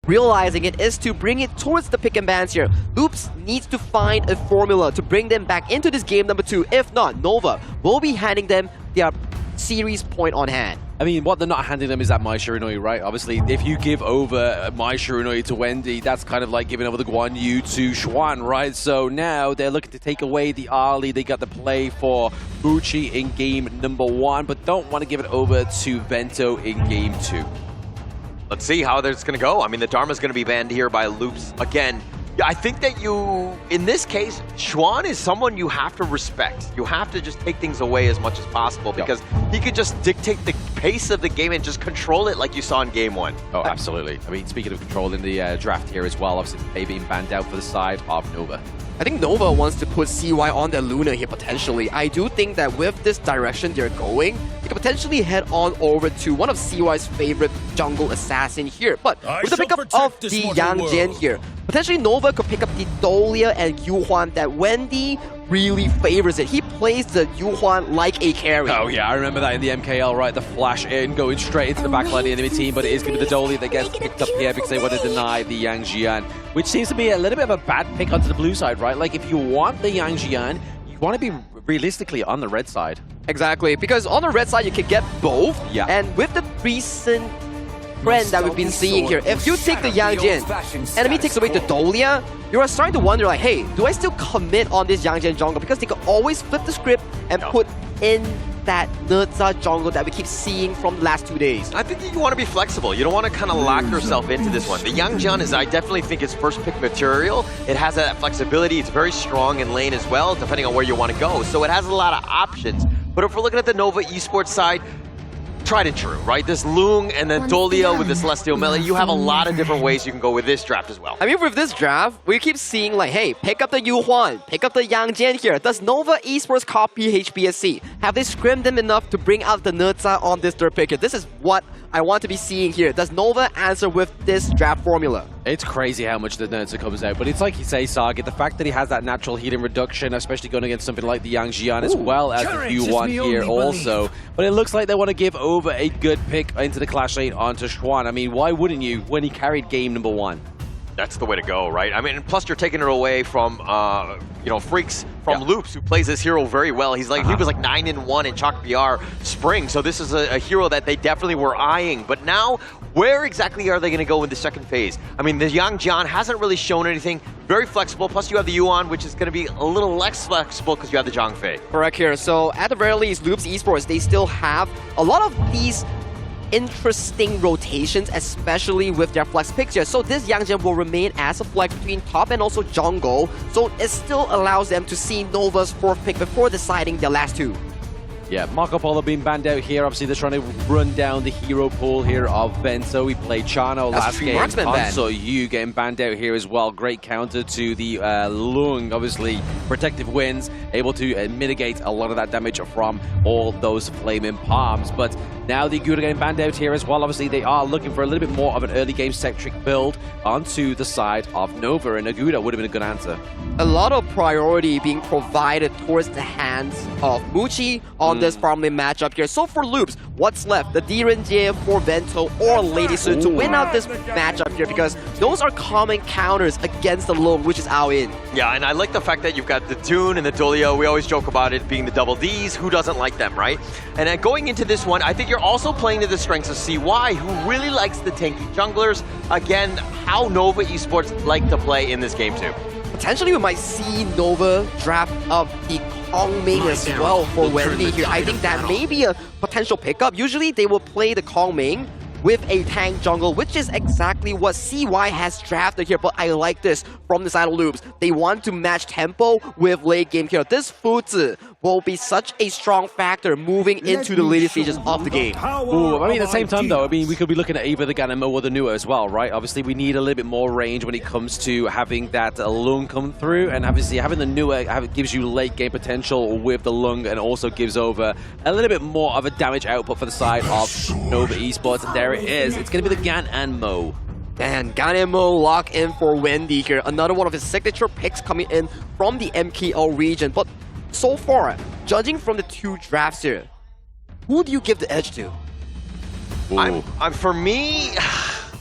realizing it is to bring it towards the pick and bans here. Loops needs to find a formula to bring them back into this game number 2. If not, Nova will be handing them their series point on hand. I mean, what they're not handing them is that Mai Shiranui, right? Obviously, if you give over Mai Shiranui to Wendy, that's kind of like giving over the Guan Yu to Xuan, right? So now they're looking to take away the Ali. They got the play for Bucci in game number 1, but don't want to give it over to Vento in game 2. Let's see how that's going to go. I mean, the Dharma's going to be banned here by Loops again. I think that in this case, Xuan is someone you have to respect. You have to just take things away as much as possible because he could just dictate the pace of the game and just control it like you saw in game 1. Oh, absolutely. I mean, speaking of controlling the draft here as well, obviously they being banned out for the side of Nova. I think Nova wants to put CY on their Luna here potentially. I do think that with this direction they're going, they could potentially head on over to one of CY's favorite jungle assassin here. But with the pickup of the Yang Jian here, potentially Nova could pick up the Dolia and Yuhuan that Wendy really favors it. He plays the Yuhuan like a carry. Oh yeah, I remember that in the MKL, right? The flash in, going straight into the backline of the enemy team, but it is going to be the Dolia that gets picked up here because they want to deny the Yang Jian, which seems to be a little bit of a bad pick onto the blue side, right? Like if you want the Yang Jian, you want to be realistically on the red side. Exactly, because on the red side you can get both, and with the recent trend that we've been seeing here, if you take the Yang Jian, enemy takes away the Dolia, you are starting to wonder like, hey, do I still commit on this Yang Jian jungle? Because they could always flip the script and put in that Nerza jungle that we keep seeing from the last 2 days. I think you want to be flexible. You don't want to kind of lock yourself into this one. The Yang Jian is, I definitely think, its first pick material. It has that flexibility. It's very strong in lane as well, depending on where you want to go. So it has a lot of options. But if we're looking at the Nova Esports side, tried and true, right? This Lung and then Dolia with the Celestial Melee, you have a lot of different ways you can go with this draft as well. I mean, with this draft, we keep seeing like, hey, pick up the Yuhuan, pick up the Yang Jian here. Does Nova Esports copy HBSC? Have they scrimmed them enough to bring out the Nerza on this third pick? This is what I want to be seeing here. Does Nova answer with this draft formula? It's crazy how much the Nerza comes out, but it's like you say, Saga, the fact that he has that natural healing reduction, especially going against something like the Yang Jian as well as the Yuhuan here also. But it looks like they want to give over a good pick into the Clash lane onto Xuan. I mean, why wouldn't you when he carried game number 1? That's the way to go, right? I mean, plus you're taking it away from, Freaks from Loops, who plays this hero very well. He's like, he was like 9-1 in Chalk BR Spring, so this is a hero that they definitely were eyeing. But now, where exactly are they going to go in the second phase? I mean, the Yang Jian hasn't really shown anything. Very flexible, plus you have the Yuan, which is going to be a little less flexible because you have the Zhang Fei. Correct here. So at the very least, Loops Esports, they still have a lot of these interesting rotations, especially with their flex picks here. So this Yang Jian will remain as a flex between top and also jungle, so it still allows them to see Nova's 4th pick before deciding their last 2. Yeah, Marco Polo being banned out here. Obviously, they're trying to run down the hero pool here of Vento. We played Chano last game. So you getting banned out here as well. Great counter to the Lung. Obviously, protective wins, able to mitigate a lot of that damage from all those flaming palms. But now the Aguda getting banned out here as well. Obviously, they are looking for a little bit more of an early game centric build onto the side of Nova, and Aguda would have been a good answer. A lot of priority being provided towards the hands of Muchi on this farming matchup here. So for Loops, what's left? The Direnjie for Vento or Lady Sun to win out this matchup here, because those are common counters against the Lung, which is out in. Yeah, and I like the fact that you've got the Dune and the Dolia. We always joke about it being the double Ds. Who doesn't like them, right? And then going into this one, I think you're also playing to the strengths of CY, who really likes the tanky junglers. Again, how Nova Esports like to play in this game too. Potentially we might see Nova draft up the Kong main as well for Wendy here. I think that may be a potential pickup. Usually they will play the Kong main with a tank jungle, which is exactly what CY has drafted here. But I like this from the side of Loops. They want to match tempo with late game here. This Fuzi will be such a strong factor moving into the later stages of the game. Ooh, I mean, at the same time, though, I mean, we could be looking at either the Ganemo or the Nua as well, right? Obviously, we need a little bit more range when it comes to having that Lung come through, and obviously having the Nua gives you late game potential with the Lung, and also gives over a little bit more of a damage output for the side of Nova Esports. And there it is. It's going to be the Gan and Mo. And Gan and Mo lock in for Wendy here. Another one of his signature picks coming in from the MKL region. But so far, judging from the 2 drafts here, who do you give the edge to? For me,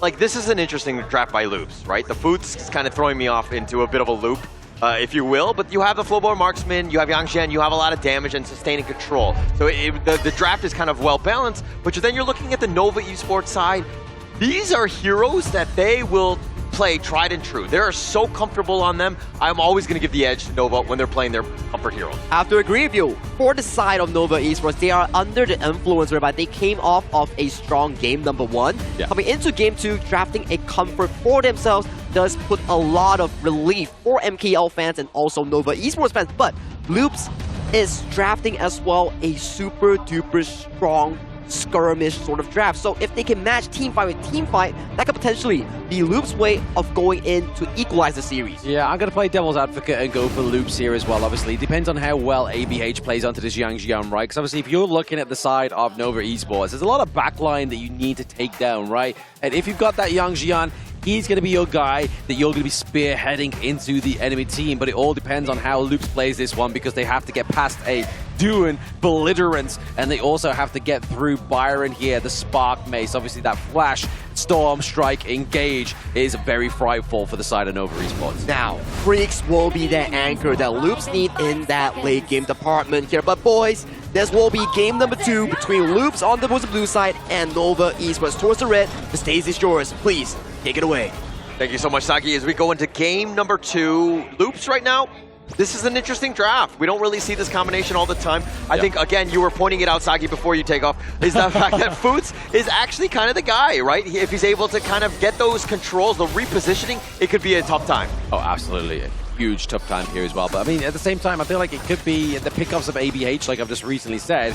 like, this is an interesting draft by loops, right? The food's kind of throwing me off into a bit of a loop, if you will, but you have the Flowborn Marksman, you have Yang Jian, you have a lot of damage and sustaining control. So the draft is kind of well balanced, but then you're looking at the Nova Esports side. These are heroes that they will play tried and true. They're so comfortable on them. I'm always going to give the edge to Nova when they're playing their comfort heroes. I have to agree with you. For the side of Nova Esports, they are under the influence whereby they came off of a strong game number 1. Yeah. Coming into game 2, drafting a comfort for themselves does put a lot of relief for MKL fans and also Nova Esports fans. But Loops is drafting as well a super duper strong skirmish sort of draft. So if they can match team fight with team fight, that could potentially be Loop's way of going in to equalize the series. Yeah, I'm going to play devil's advocate and go for Loops here as well. Obviously, it depends on how well ABH plays onto this Yang Jian, right? Because obviously, if you're looking at the side of Nova Esports, there's a lot of backline that you need to take down, right? And if you've got that Yang Jian, he's going to be your guy that you're going to be spearheading into the enemy team. But it all depends on how Loops plays this one, because they have to get past a Duan Belligerence, and they also have to get through Byron here, the Spark Mace. Obviously, that Flash, Storm, Strike, Engage is very frightful for the side of Nova Esports. Now, Freaks will be that anchor that Loops need in that late game department here. But boys, this will be game number 2 between Loops on the blue side and Nova Esports towards the red. The stage is yours. Please, take it away. Thank you so much, Saki. As we go into game number 2, Loops right now, this is an interesting draft. We don't really see this combination all the time. I think, again, you were pointing it out, Saki, before you take off, is the fact that Foots is actually kind of the guy, right? If he's able to kind of get those controls, the repositioning, it could be a tough time. Oh, absolutely. A huge tough time here as well. But I mean, at the same time, I feel like it could be the pickups of ABH, like I've just recently said.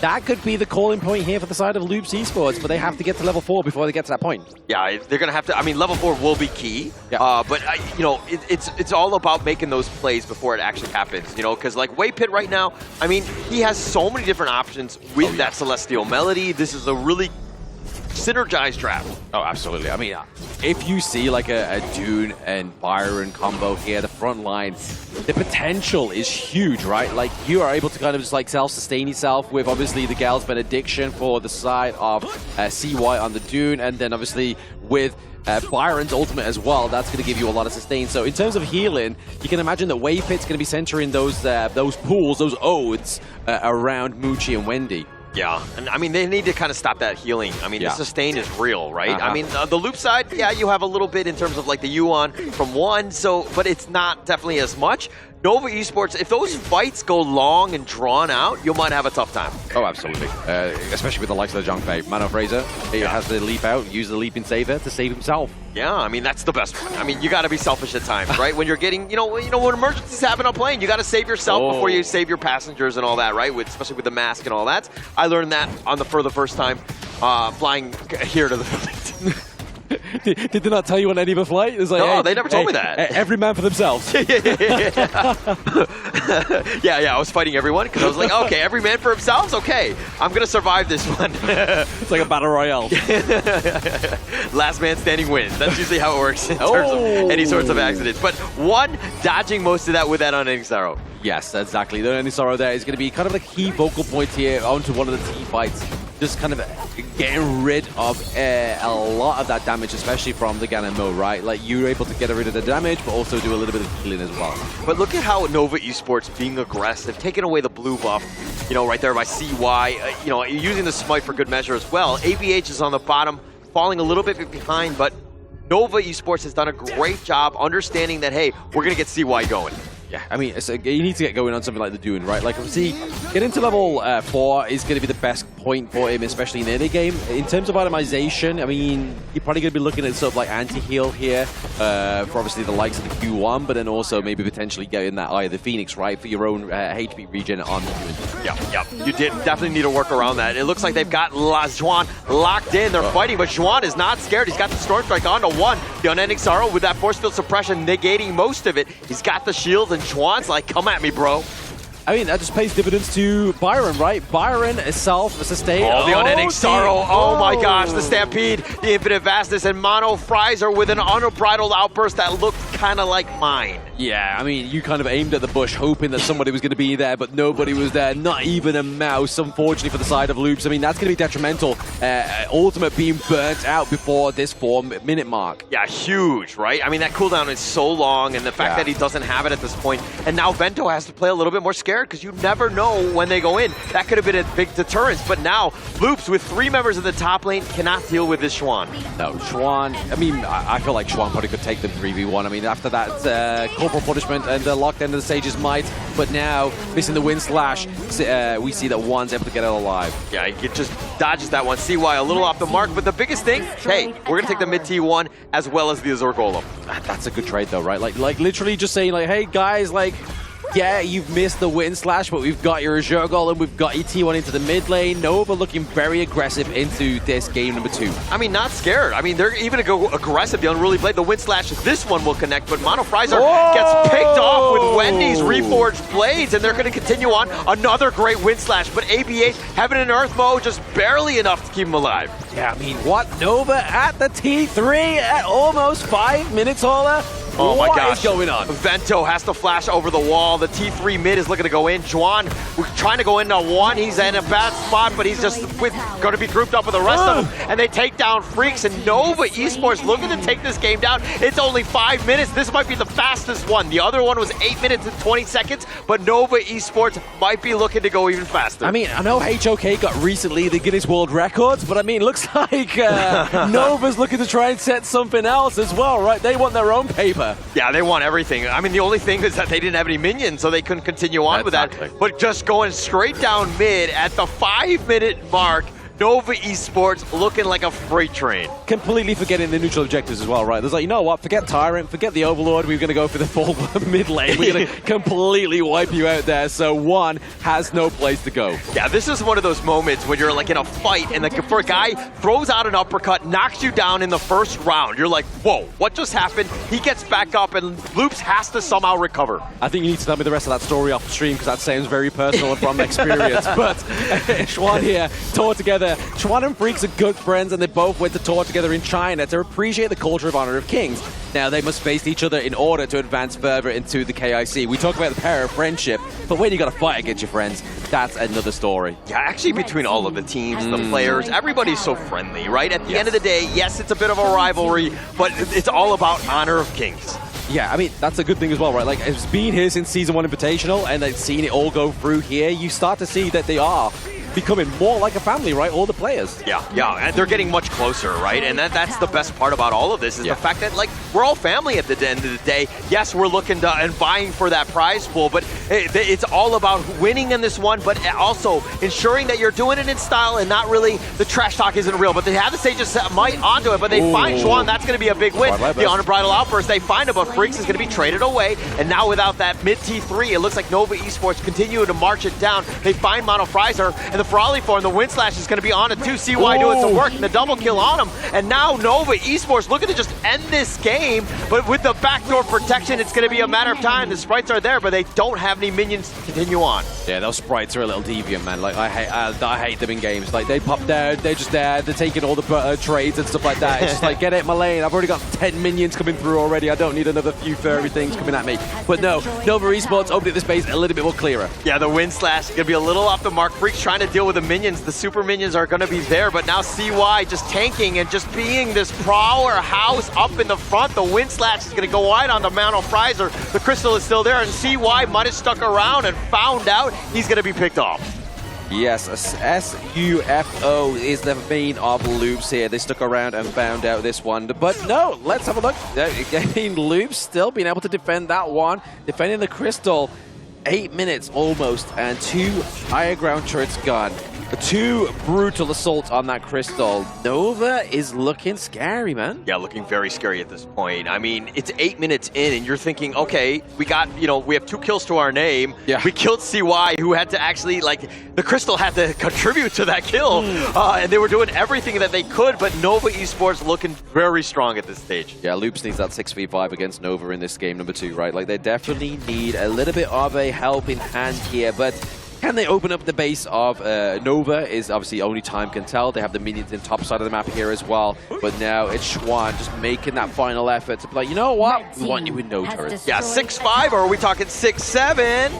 That could be the calling point here for the side of Loops Esports, but they have to get to level 4 before they get to that point. Yeah, they're going to have to, I mean, level 4 will be key, Yeah. but, you know, it's all about making those plays before it actually happens, you know, because like Waypit right now, I mean, he has so many different options with that Celestial Melody. This is a really synergized draft. Oh, absolutely. I mean, if you see like a Dune and Byron combo here, the front line, the potential is huge, right? Like, you are able to kind of just like self-sustain yourself with obviously the Gal's Benediction for the side of CY on the Dune, and then obviously with Byron's ultimate as well. That's going to give you a lot of sustain. So in terms of healing, you can imagine that Waypit's going to be centering those pools, those odes around Moochie and Wendy. Yeah, and I mean, they need to kind of stop that healing. I mean, the sustain is real, right? I mean, the loop side, yeah, you have a little bit in terms of like the Yuan from 1, so, but it's not definitely as much. Nova Esports, if those fights go long and drawn out, you might have a tough time. Oh, absolutely. Especially with the likes of the Zhongfei. Mano Fraser, he has to leap out, use the leaping saver to save himself. Yeah, I mean, that's the best one. I mean, you got to be selfish at times, right? When you're getting, you know, when emergencies happen on plane, you got to save yourself before you save your passengers and all that, right? Especially with the mask and all that. I learned that for the first time flying here to the Philippines. Did they not tell you on any of the flight? It was like, no, hey, they never told me that. Every man for themselves. Yeah, I was fighting everyone because I was like, okay, every man for himself? Okay, I'm going to survive this one. It's like a battle royale. Last man standing wins. That's usually how it works in terms of any sorts of accidents. But one, dodging most of that with that unending sorrow. Yes, exactly. The only sorrow there is going to be kind of the key vocal point here onto one of the team fights. Just kind of getting rid of a lot of that damage, especially from the Ganon mode, right? Like, you're able to get rid of the damage, but also do a little bit of healing as well. But look at how Nova Esports being aggressive, taking away the blue buff, you know, right there by CY, you know, using the smite for good measure as well. ABH is on the bottom, falling a little bit behind, but Nova Esports has done a great job understanding that, hey, we're going to get CY going. Yeah, I mean, you need to get going on something like the Dune, right? Like, obviously, getting to level 4 is going to be the best point for him, especially in early game. In terms of itemization, I mean, you're probably going to be looking at sort of like anti-heal here for obviously the likes of the Q1, but then also maybe potentially getting that Eye of the Phoenix, right, for your own HP regen on the Dune. Yeah. You definitely need to work around that. It looks like they've got Juan locked in. They're fighting, but Juan is not scared. He's got the Storm Strike onto 1. The Unending Sorrow with that Force Field Suppression negating most of it. He's got the shield, and Juan's like, come at me, bro. I mean, that just pays dividends to Byron, right? Byron is self-sustained. Oh, the Unending Sorrow. Oh my gosh, the Stampede, the Infinite Vastness, and Mono fries her with an unbridled outburst that looked kind of like mine. Yeah, I mean, you kind of aimed at the bush, hoping that somebody was going to be there, but nobody was there. Not even a mouse, unfortunately, for the side of Loops. I mean, that's going to be detrimental. Ultimate being burnt out before this 4-minute mark. Yeah, huge, right? I mean, that cooldown is so long, and the fact that he doesn't have it at this point, and now Vento has to play a little bit more scared because you never know when they go in. That could have been a big deterrence, but now Loops, with 3 members in the top lane, cannot deal with this Schwan. No, Schwan, I mean, I feel like Schwan probably could take them 3v1. I mean, after that corporal punishment and the lockdown of the Sage's Might, but now, missing the wind slash, we see that Juan's able to get out alive. Yeah, he just dodges that one. CY a little off the mark, but the biggest thing, hey, we're going to take the mid T1 as well as the Azure Golem. That's a good trade though, right? Like literally just saying like, hey guys, like, yeah, you've missed the wind slash, but we've got your Azure Golem, we've got your T1 into the mid lane. Nova looking very aggressive into this game number 2. I mean, not scared. I mean, they're even going to go aggressive. The Unruly Blade, the wind slash, this one will connect, but Mono Frizer gets picked off with Wendy's Reforged Blades, and they're going to continue on. Another great wind slash, but AB8 Heaven and Earth mode just barely enough to keep him alive. Yeah, I mean, what? Nova at the T3 at almost 5 minutes, Ola? Oh my gosh. What is going on? Vento has to flash over the wall. The T3 mid is looking to go in. Juan trying to go into 1. He's in a bad spot, but he's just going to be grouped up with the rest of them. And they take down Freaks, and Nova Esports looking to take this game down. It's only 5 minutes. This might be the fastest one. The other one was 8 minutes and 20 seconds, but Nova Esports might be looking to go even faster. I mean, I know HOK got recently the Guinness World Records, but I mean, it looks like Nova's looking to try and set something else as well, right? They want their own paper. Yeah, they want everything. I mean, the only thing is that they didn't have any minions, so they couldn't continue on with that. But just going straight down mid at the 5-minute mark, Nova Esports looking like a freight train. Completely forgetting the neutral objectives as well, right? There's like, you know what? Forget Tyrant, forget the Overlord. We're going to go for the full mid lane. We're going to completely wipe you out there. So Juan has no place to go. Yeah, this is one of those moments when you're like in a fight and for a guy throws out an uppercut, knocks you down in the first round. You're like, whoa, what just happened? He gets back up and Loops has to somehow recover. I think you need to tell me the rest of that story off the stream because that sounds very personal and from experience. But Schwan here, tore together. Schwan and Freaks are good friends, and they both went to tour together in China to appreciate the culture of Honor of Kings. Now, they must face each other in order to advance further into the KIC. We talk about the power of friendship, but when you got to fight against your friends, that's another story. Yeah, actually, between all of the teams, the players, everybody's so friendly, right? At the end of the day, yes, it's a bit of a rivalry, but it's all about Honor of Kings. Yeah, I mean, that's a good thing as well, right? Like, it's been here since Season 1 Invitational, and they've seen it all go through here. You start to see that they are becoming more like a family, right? All the players. Yeah, and they're getting much closer, right? And that's the best part about all of this is the fact that, like, we're all family at the end of the day. Yes, we're looking to and vying for that prize pool, but it's all about winning in this one, but also ensuring that you're doing it in style and not really, the trash talk isn't real, but they have to say just might onto it, but they find Schwan, that's going to be a big win. The Unbridled Outburst, they find him, but Freaks is going to be traded away, and now without that mid T3, it looks like Nova Esports continue to march it down. They find Mono Frizer, and the Ferali form, the wind slash is going to be on it too. CY doing some work, and the double kill on him. And now Nova Esports looking to just end this game, but with the backdoor protection, it's going to be a matter of time. The sprites are there, but they don't have any minions to continue on. Yeah, those sprites are a little deviant, man. Like, I hate them in games. Like, they pop down, they're just there, they're taking all the trades and stuff like that. It's just like, get it in my lane. I've already got 10 minions coming through already. I don't need another few furry things coming at me. But no, Nova Esports opening the space a little bit more clearer. Yeah, the wind slash is going to be a little off the mark. Freaks trying to deal with the minions. The super minions are going to be there, but now CY just tanking and just being this powerhouse up in the front. The wind slash is going to go wide on the Mono Frizer. The crystal is still there, and CY might have stuck around and found out he's going to be picked off. Yes, SUFO is the main of Loops here. They stuck around and found out this one. But no, let's have a look. Again, Loops still being able to defend that one, defending the crystal. 8 minutes almost, and 2 higher ground turrets gone. 2 brutal assaults on that crystal. Nova is looking scary, man. Yeah, looking very scary at this point. I mean, it's 8 minutes in, and you're thinking, okay, we got, we have 2 kills to our name. Yeah. We killed CY, who had to actually, like, the crystal had to contribute to that kill, and they were doing everything that they could, but Nova Esports looking very strong at this stage. Yeah, Loops needs that 6v5 against Nova in this game number 2, right? Like, they definitely need a little bit of a helping hand here, but Can they open up the base of Nova? Is obviously only time can tell. They have the minions in top side of the map here as well. But now it's Schwan just making that final effort to be like, you know what? We want you with no turret. Yeah, 6'5", or are we talking 6'7"?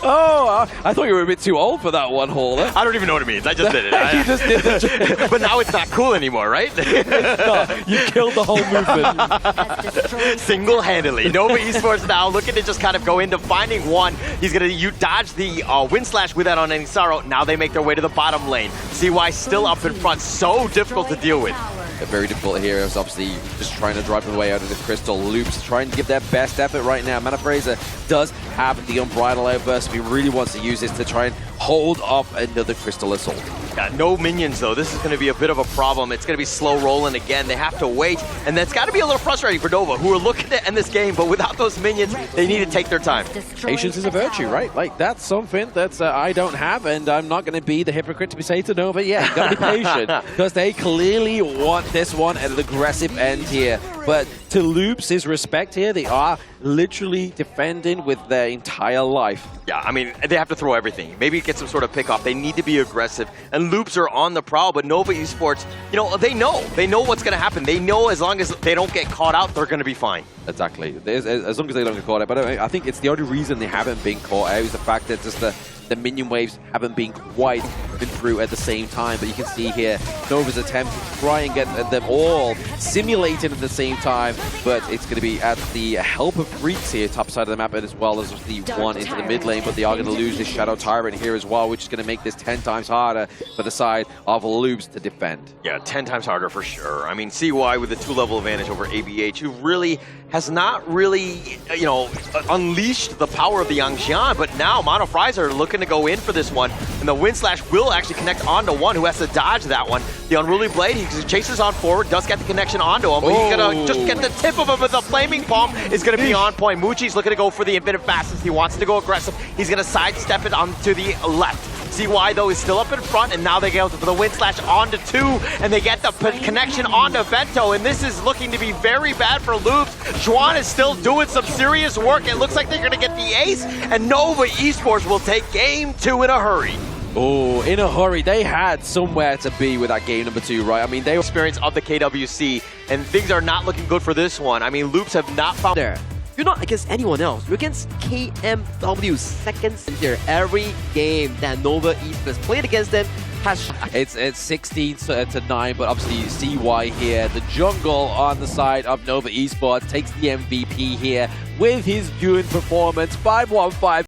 Oh, I thought you were a bit too old for that one, Hauler. I don't even know what it means. I just did it. You just did the But now it's not cool anymore, right? No, you killed the whole movement. Single-handedly. Nova Esports now looking to just kind of go into finding one. He's going to dodge the wind slash with that on Anisaro. Now they make their way to the bottom lane. CY still up in front. So difficult to deal with. Very difficult here is obviously just trying to drive the way out of the crystal. Loops trying to give their best effort right now. Mana Fraser does have the unbridled outburst. He really wants to use this to try and hold off another crystal assault. Got no minions though. This is going to be a bit of a problem. It's going to be slow rolling again. They have to wait, and that's got to be a little frustrating for Nova, who are looking to end this game, but without those minions, they need to take their time. Patience is a virtue, right? Like, that's something that I don't have, and I'm not going to be the hypocrite to be saying to Nova, yeah, you got to be patient, because they clearly want this one at an aggressive end here. But to Loops' his respect here, they are literally defending with their entire life. Yeah, I mean, they have to throw everything. Maybe get some sort of pick off. They need to be aggressive. And Loops are on the prowl, but Nova Esports, you know, they know. They know what's going to happen. They know as long as they don't get caught out, they're going to be fine. Exactly. As long as they don't get caught out. But I think it's the only reason they haven't been caught out is the fact that just the minion waves haven't been quite been through at the same time. But you can see here, Nova's attempt to try and get them all simulated at the same time. But it's going to be at the help of Freaks here, top side of the map, as well as the one into the mid lane. But they are going to lose this Shadow Tyrant here as well, which is going to make this 10 times harder for the side of Loops to defend. Yeah, 10 times harder for sure. I mean, CY with a 2-level advantage over ABH, who really has not really, you know, unleashed the power of the Yangxian, but now Mono Fries are looking to go in for this one, and the Wind Slash will actually connect onto one who has to dodge that one. The Unruly Blade, he chases on forward, does get the connection onto him, but he's gonna just get the tip of him with the Flaming Palm is gonna be on point. Muchi's looking to go for the Infinite Fastest. He wants to go aggressive. He's gonna sidestep it onto the left. CY though is still up in front, and now they go for the Wind Slash onto 2, and they get the connection onto Vento, and this is looking to be very bad for Loops. Schwan is still doing some serious work. It looks like they're going to get the ace, and Nova Esports will take game 2 in a hurry. Oh, in a hurry. They had somewhere to be with that game number 2, right? I mean, they were experience of the KWC, and things are not looking good for this one. I mean, Loops have not found... There. You're not against anyone else. You're against KMW second center. Every game that Nova Esports played against them has... It's 16 to 9, but obviously CY here, the jungle on the side of Nova Esports, takes the MVP here with his June performance. 5-1-5.